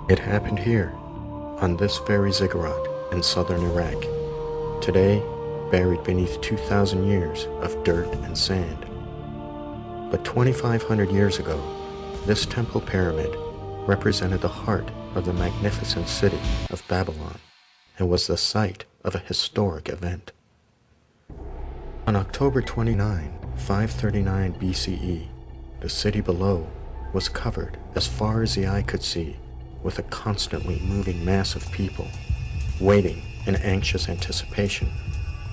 It happened here, on this very ziggurat in southern Iraq, today buried beneath 2,000 years of dirt and sand. But 2,500 years ago, this temple pyramid represented the heart of the magnificent city of Babylon and was the site of a historic event. On October 29, 539 BCE, the city below was covered as far as the eye could see with a constantly moving mass of people, waiting in anxious anticipation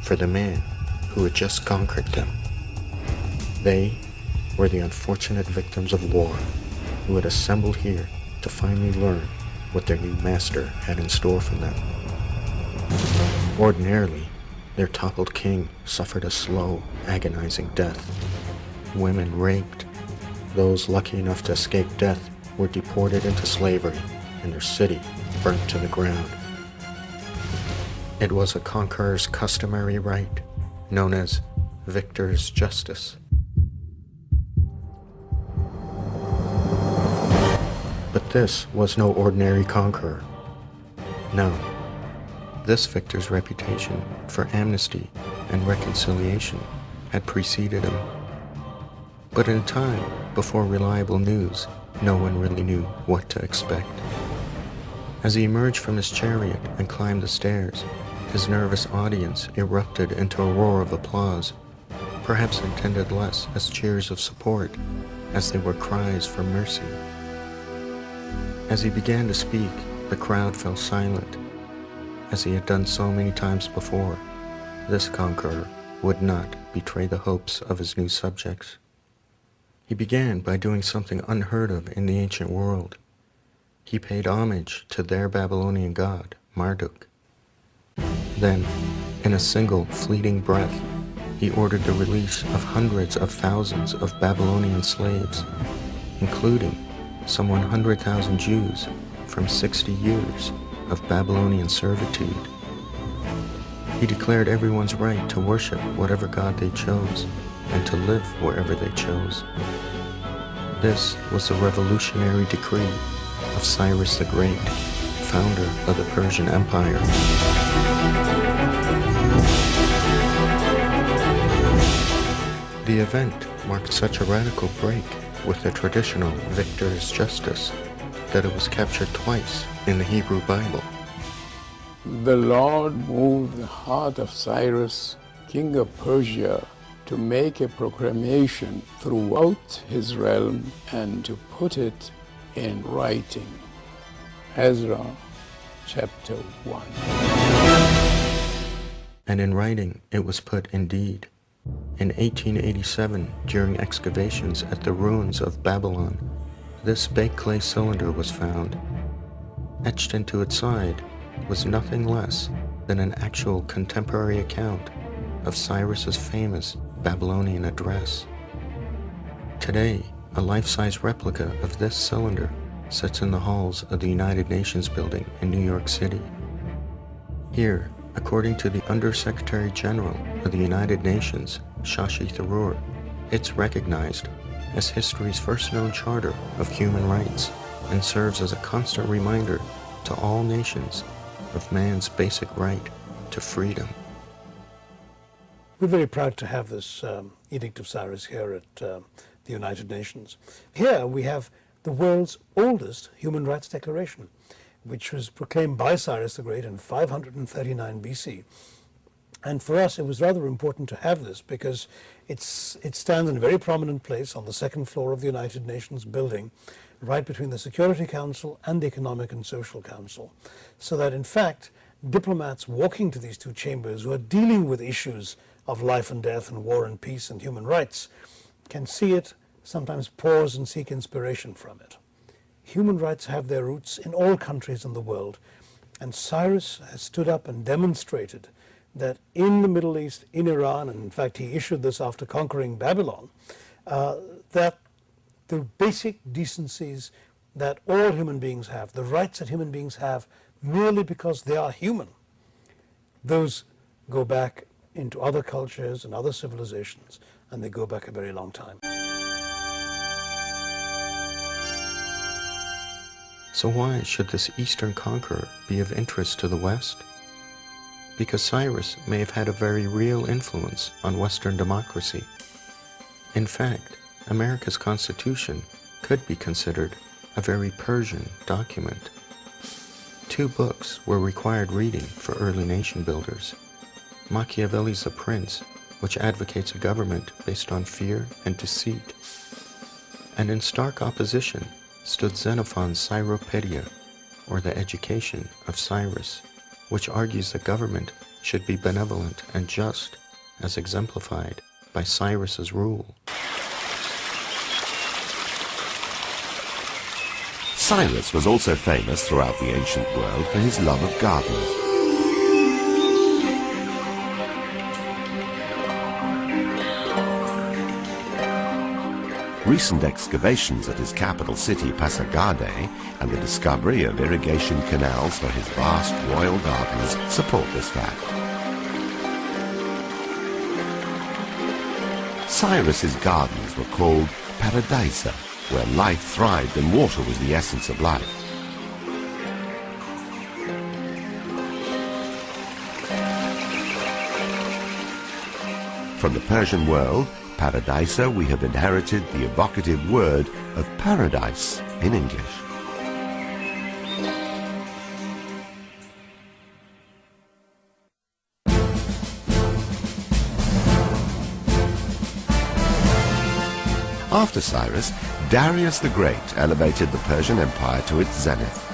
for the man who had just conquered them. They were the unfortunate victims of war who had assembled here to finally learn what their new master had in store for them. Ordinarily, their toppled king suffered a slow, agonizing death. Women raped. Those lucky enough to escape death were deported into slavery and their city burnt to the ground. It was a conqueror's customary right, known as victor's justice. But this was no ordinary conqueror. No, this victor's reputation for amnesty and reconciliation had preceded him. But in a time before reliable news, no one really knew what to expect. As he emerged from his chariot and climbed the stairs, his nervous audience erupted into a roar of applause, perhaps intended less as cheers of support as they were cries for mercy. As he began to speak, the crowd fell silent. As he had done so many times before, this conqueror would not betray the hopes of his new subjects. He began by doing something unheard of in the ancient world. He paid homage to their Babylonian god, Marduk. Then, in a single fleeting breath, he ordered the release of hundreds of thousands of Babylonian slaves, including some 100,000 Jews from 60 years of Babylonian servitude. He declared everyone's right to worship whatever god they chose and to live wherever they chose. This was the revolutionary decree of Cyrus the Great, founder of the Persian Empire. The event marked such a radical break with the traditional victor's justice that it was captured twice in the Hebrew Bible. The Lord moved the heart of Cyrus, king of Persia, to make a proclamation throughout his realm and to put it in writing. Ezra chapter 1. And in writing it was put indeed. In 1887, during excavations at the ruins of Babylon, this baked clay cylinder was found. Etched into its side was nothing less than an actual contemporary account of Cyrus's famous Babylonian address. Today, a life-size replica of this cylinder sits in the halls of the United Nations building in New York City. Here, according to the Undersecretary General of the United Nations, Shashi Tharoor, it's recognized as history's first known charter of human rights and serves as a constant reminder to all nations of man's basic right to freedom. We're very proud to have this Edict of Cyrus here at the United Nations. Here we have the world's oldest human rights declaration, which was proclaimed by Cyrus the Great in 539 BC. And for us, it was rather important to have this because it stands in a very prominent place on the second floor of the United Nations building, right between the Security Council and the Economic and Social Council. So that, in fact, diplomats walking to these two chambers who are dealing with issues of life and death and war and peace and human rights can see it, sometimes pause and seek inspiration from it. Human rights have their roots in all countries in the world, and Cyrus has stood up and demonstrated that in the Middle East, in Iran, and in fact he issued this after conquering Babylon, that the basic decencies that all human beings have, the rights that human beings have merely because they are human, those go back into other cultures and other civilizations, and they go back a very long time. So why should this eastern conqueror be of interest to the West? Because Cyrus may have had a very real influence on Western democracy. In fact, America's Constitution could be considered a very Persian document. 2 books were required reading for early nation builders. Machiavelli's The Prince, which advocates a government based on fear and deceit. And in stark opposition stood Xenophon's Cyropaedia, or The Education of Cyrus, which argues that government should be benevolent and just, as exemplified by Cyrus's rule. Cyrus was also famous throughout the ancient world for his love of gardens. Recent excavations at his capital city, Pasargadae, and the discovery of irrigation canals for his vast royal gardens support this fact. Cyrus's gardens were called Paradisa, where life thrived and water was the essence of life. From the Persian world, Paradisa, we have inherited the evocative word of paradise in English. After Cyrus, Darius the Great elevated the Persian Empire to its zenith.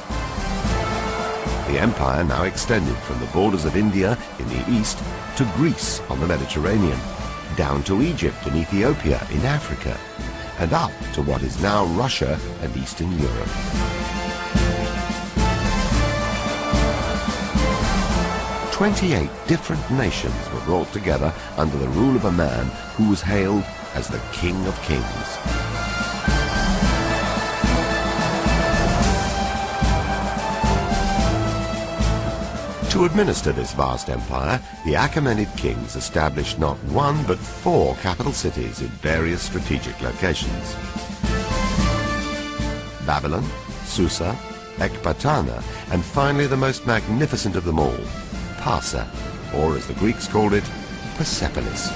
The empire now extended from the borders of India in the east to Greece on the Mediterranean, down to Egypt and Ethiopia in Africa, and up to what is now Russia and Eastern Europe. "28 different nations were brought together under the rule of a man who was hailed as the King of Kings. To administer this vast empire, the Achaemenid kings established not 1 but 4 capital cities in various strategic locations: Babylon, Susa, Ecbatana, and finally the most magnificent of them all, Parsa, or as the Greeks called it, Persepolis.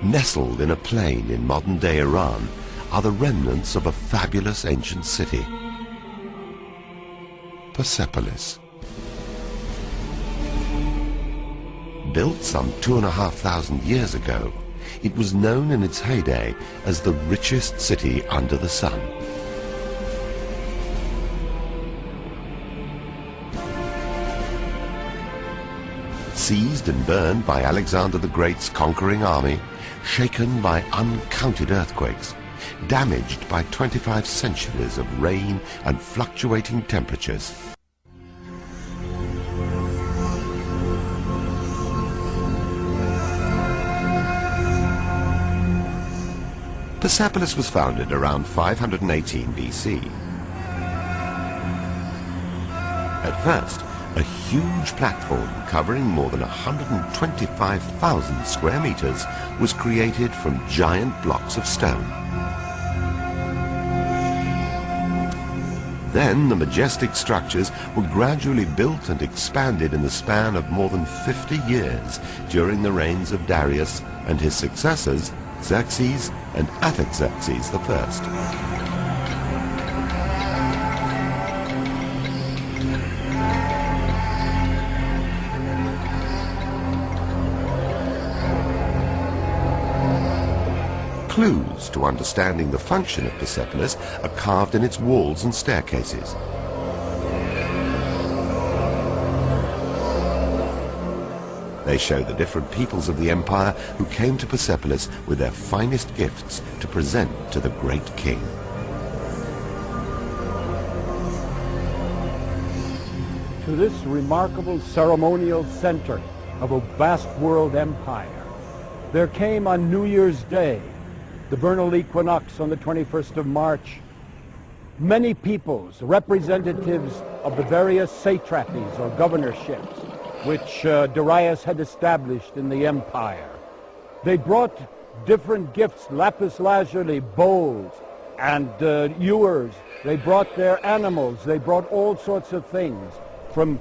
Nestled in a plain in modern-day Iran are the remnants of a fabulous ancient city, Persepolis. Built some 2,500 years ago, it was known in its heyday as the richest city under the sun. Seized and burned by Alexander the Great's conquering army, shaken by uncounted earthquakes, damaged by 25 centuries of rain and fluctuating temperatures. Persepolis was founded around 518 BC. At first, a huge platform covering more than 125,000 square meters was created from giant blocks of stone. Then the majestic structures were gradually built and expanded in the span of more than 50 years during the reigns of Darius and his successors, Xerxes and Artaxerxes I. Clues to understanding the function of Persepolis are carved in its walls and staircases. They show the different peoples of the empire who came to Persepolis with their finest gifts to present to the great king. To this remarkable ceremonial center of a vast world empire, there came on New Year's Day the vernal equinox on the 21st of March. Many peoples, representatives of the various satrapies or governorships which Darius had established in the empire. They brought different gifts, lapis lazuli, bowls, and ewers. They brought their animals. They brought all sorts of things, from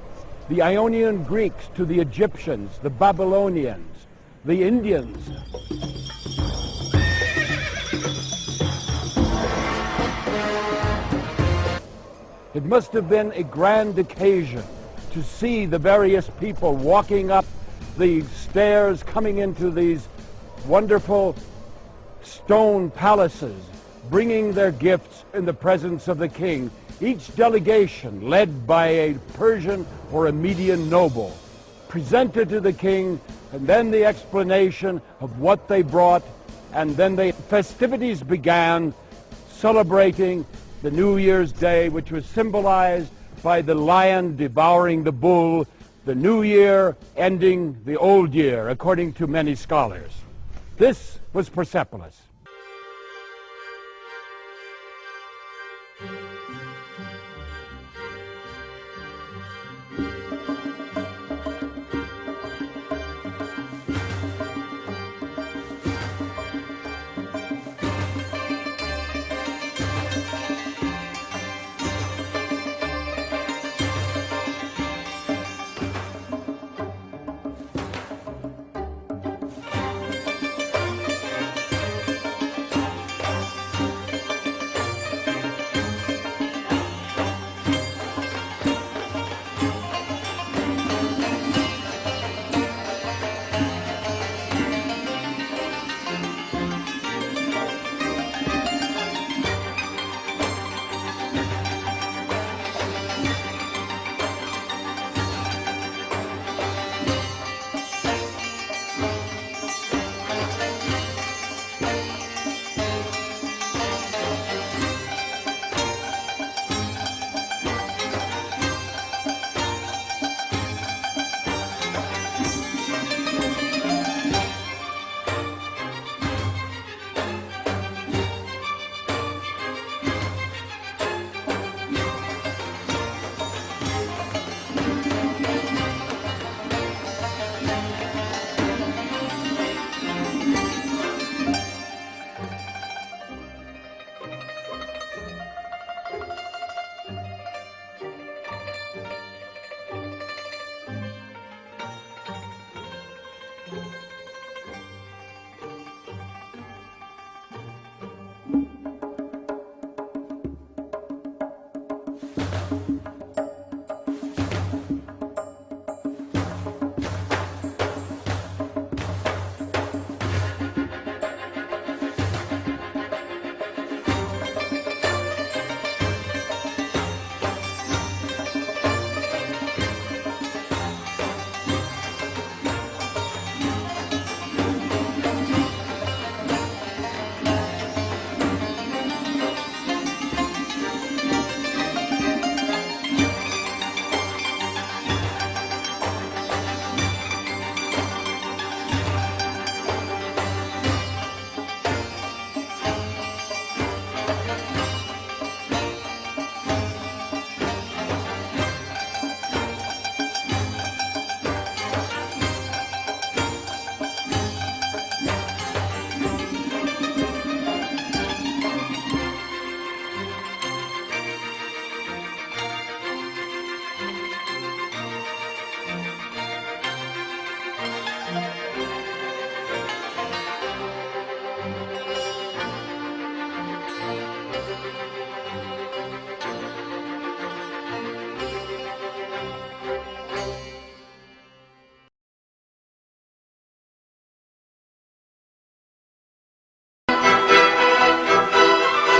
the Ionian Greeks to the Egyptians, the Babylonians, the Indians. It must have been a grand occasion to see the various people walking up the stairs, coming into these wonderful stone palaces, bringing their gifts in the presence of the king. Each delegation, led by a Persian or a Median noble, presented to the king, and then the explanation of what they brought, and then the festivities began, celebrating the New Year's Day, which was symbolized by the lion devouring the bull, the new year ending the old year, according to many scholars. This was Persepolis.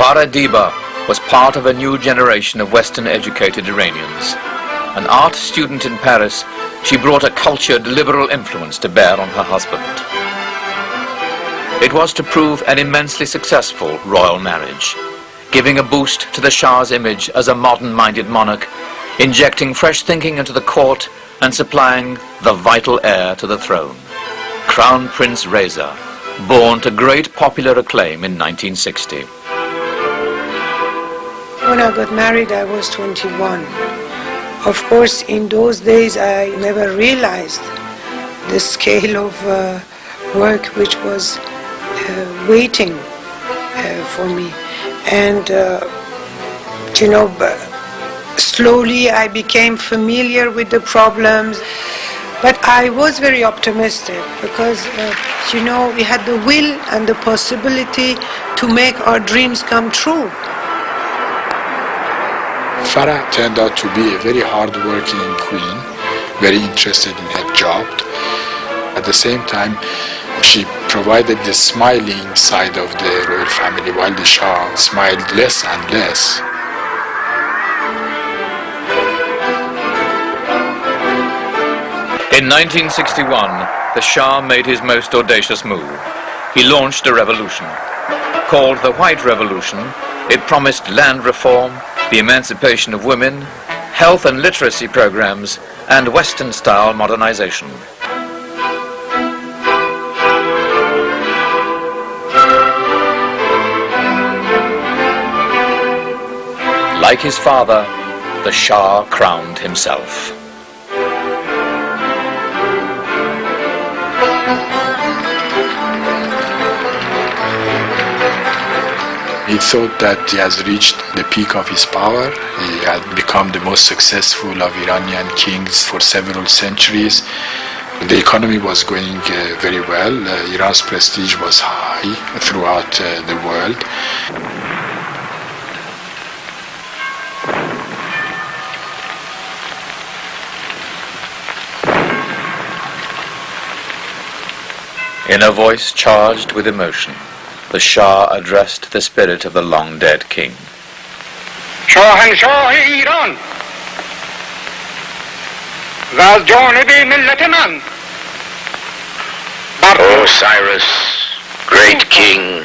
Farah Diba was part of a new generation of Western-educated Iranians. An art student in Paris, she brought a cultured, liberal influence to bear on her husband. It was to prove an immensely successful royal marriage, giving a boost to the Shah's image as a modern-minded monarch, injecting fresh thinking into the court and supplying the vital heir to the throne, Crown Prince Reza, born to great popular acclaim in 1960. When I got married, I was 21. Of course, in those days, I never realized the scale of work which was waiting for me. And, slowly I became familiar with the problems. But I was very optimistic because, we had the will and the possibility to make our dreams come true. Farah turned out to be a very hard-working queen, very interested in her job. At the same time, she provided the smiling side of the royal family, while the Shah smiled less and less. In 1961, the Shah made his most audacious move. He launched a revolution. Called the White Revolution, it promised land reform, the emancipation of women, health and literacy programs, and Western-style modernization. Like his father, the Shah crowned himself. He thought that he has reached the peak of his power. He had become the most successful of Iranian kings for several centuries. The economy was going very well. Iran's prestige was high throughout the world. In a voice charged with emotion, the Shah addressed the spirit of the long-dead king. شاهنشاه ایران و از جانب ملت من Osiris, great king,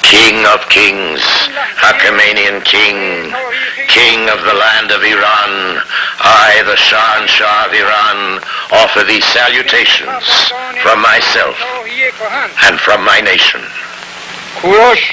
king of kings, Achaemenian king, king of the land of Iran, I, the Shah of Iran, offer thee salutations from myself and from my nation. کوروش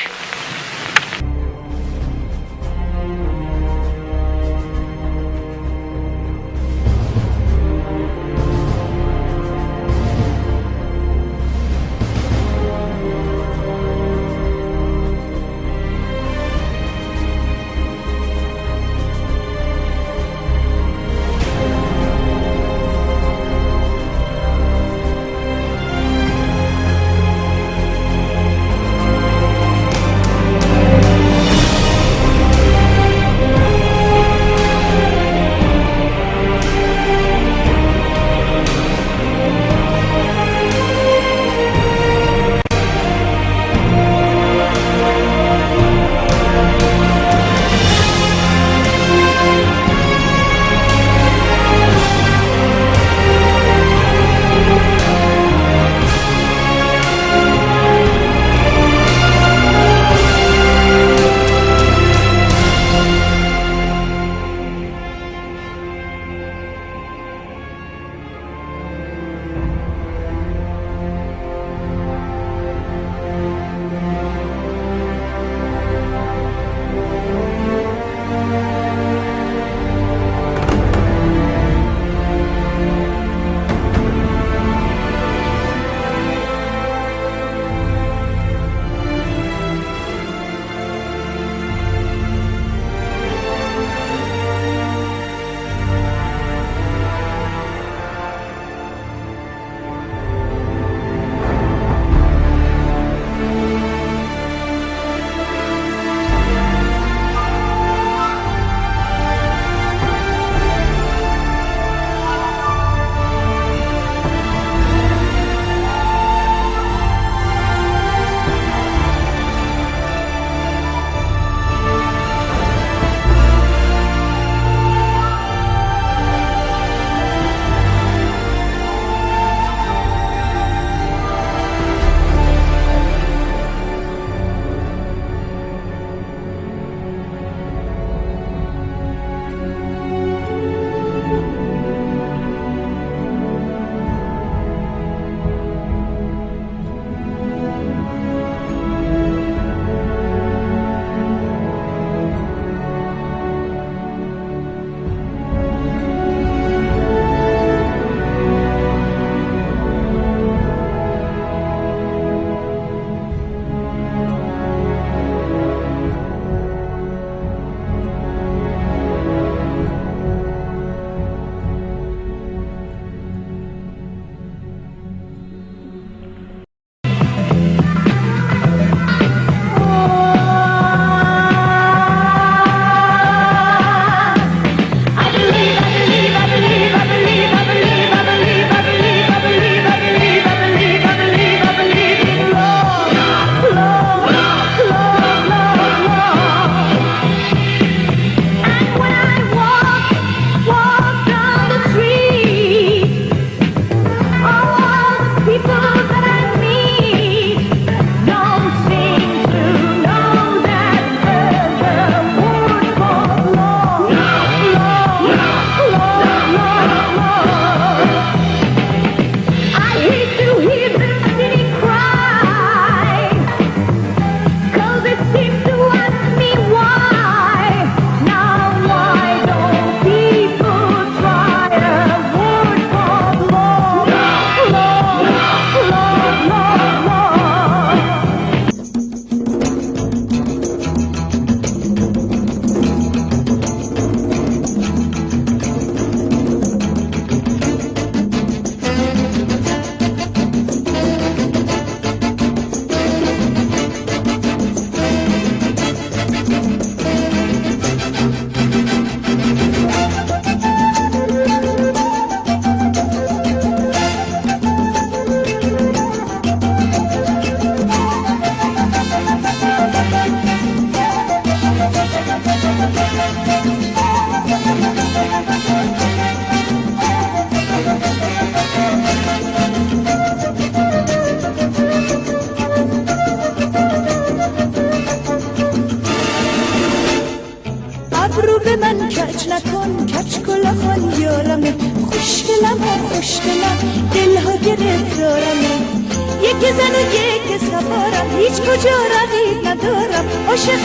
بزن و یک سوارم هیچ کجا رقیب ندارم عاشق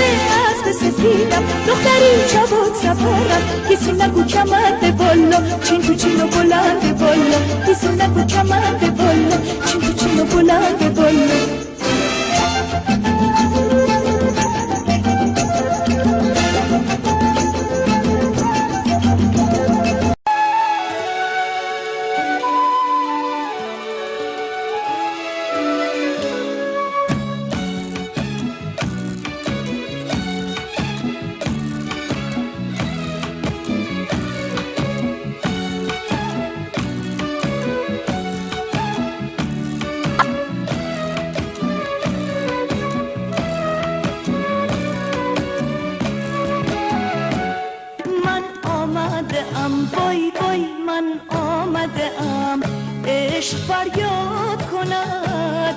اسب سفیدم دختری چابک سوارم کسی نگو کمند بالا چین تو چین و بلند بالا کسی نگو کمند بالا چین تو چین و بلند بالا وای وای من آمده ام عشق فریاد کند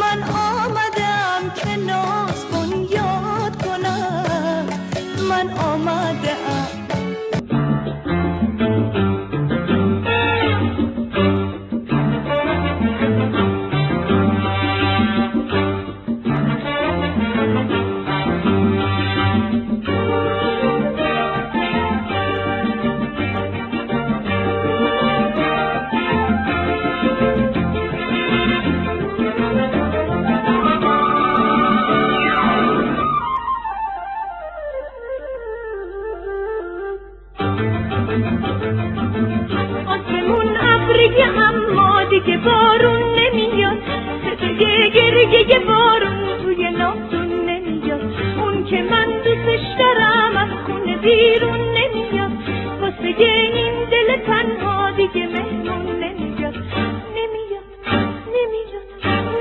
من آمده ام که ناز بنیاد کند من آمده ام آسمون ابری اما دیگه بارون نمیاد صدای گریه بارون توی نافتون نمیاد اون که من دوستش دارم از خونه بیرون نمیاد واسه این دل تنها دیگه مهمون نمیاد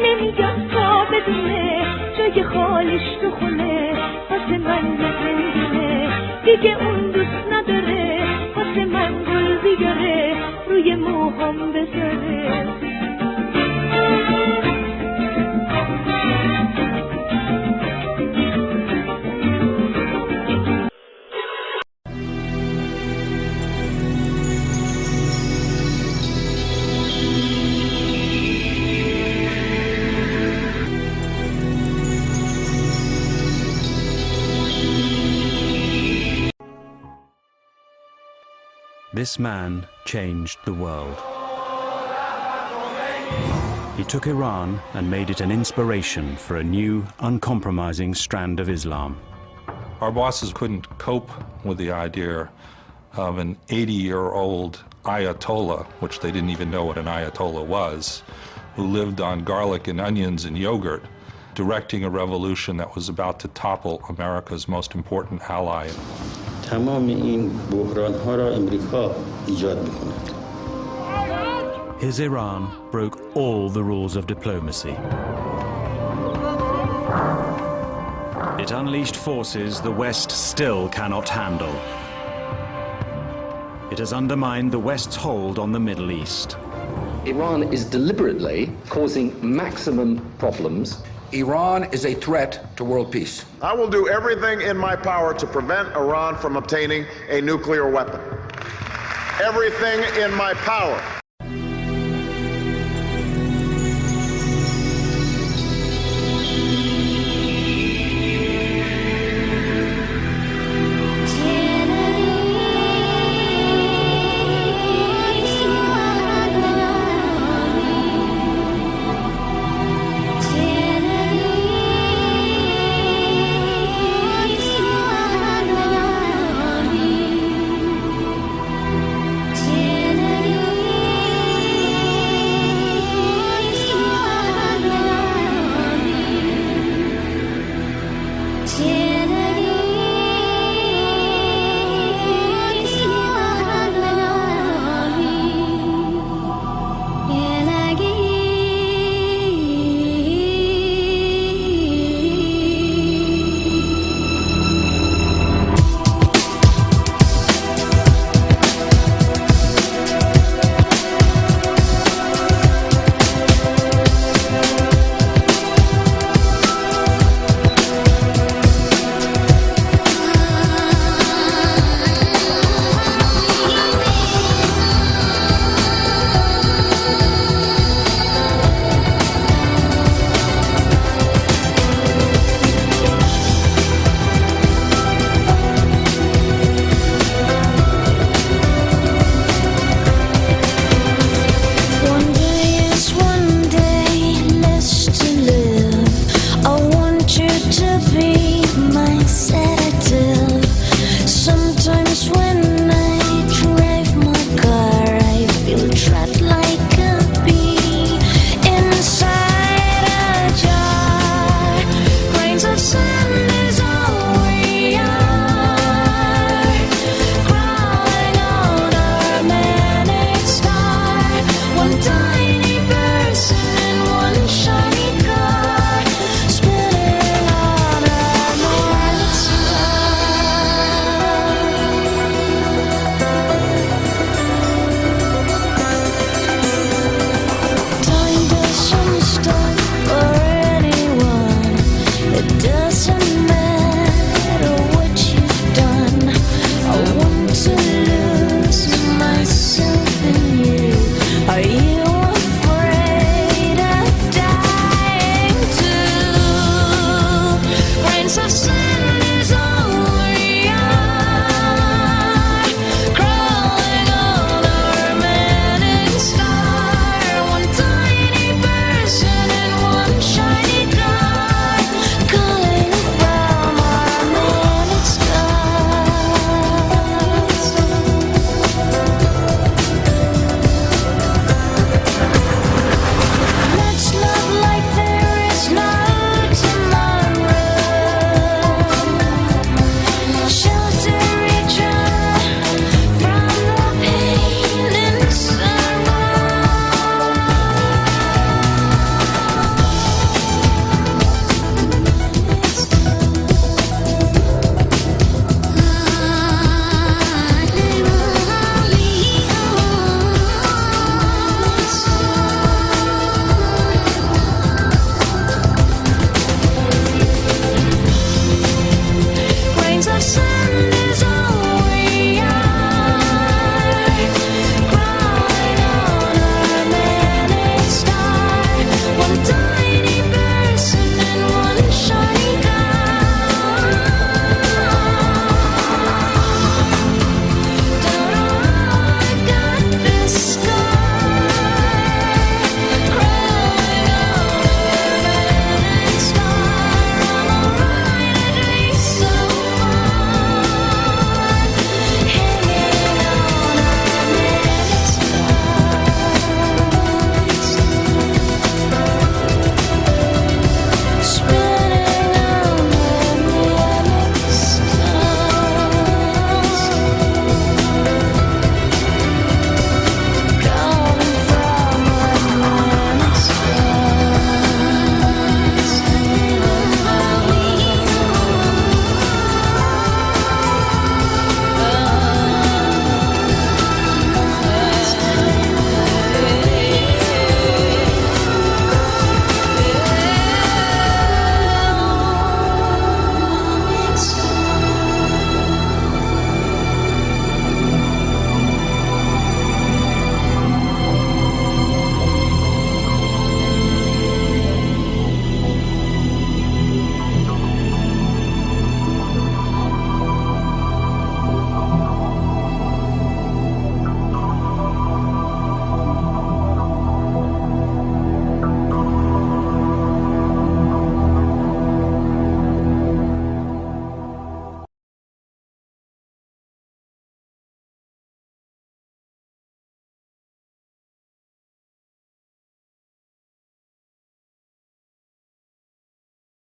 نمیاد تا بدونه جای خالش تو خونه واسه من یه زندونه دیگه اون دوست نداره واسه من گل بیاره روی موهام بذاره This man changed the world. He took Iran and made it an inspiration for a new, uncompromising strand of Islam. Our bosses couldn't cope with the idea of an 80-year-old Ayatollah, which they didn't even know what an Ayatollah was, who lived on garlic and onions and yogurt, directing a revolution that was about to topple America's most important ally. تمام این بحران‌ها را امریکا ایجاد می‌کند. His Iran broke all the rules of diplomacy. It unleashed forces the West still cannot handle. It has undermined the West's hold on the Middle East. Iran is deliberately causing maximum problems. Iran is a threat to world peace. I will do everything in my power to prevent Iran from obtaining a nuclear weapon. Everything in my power.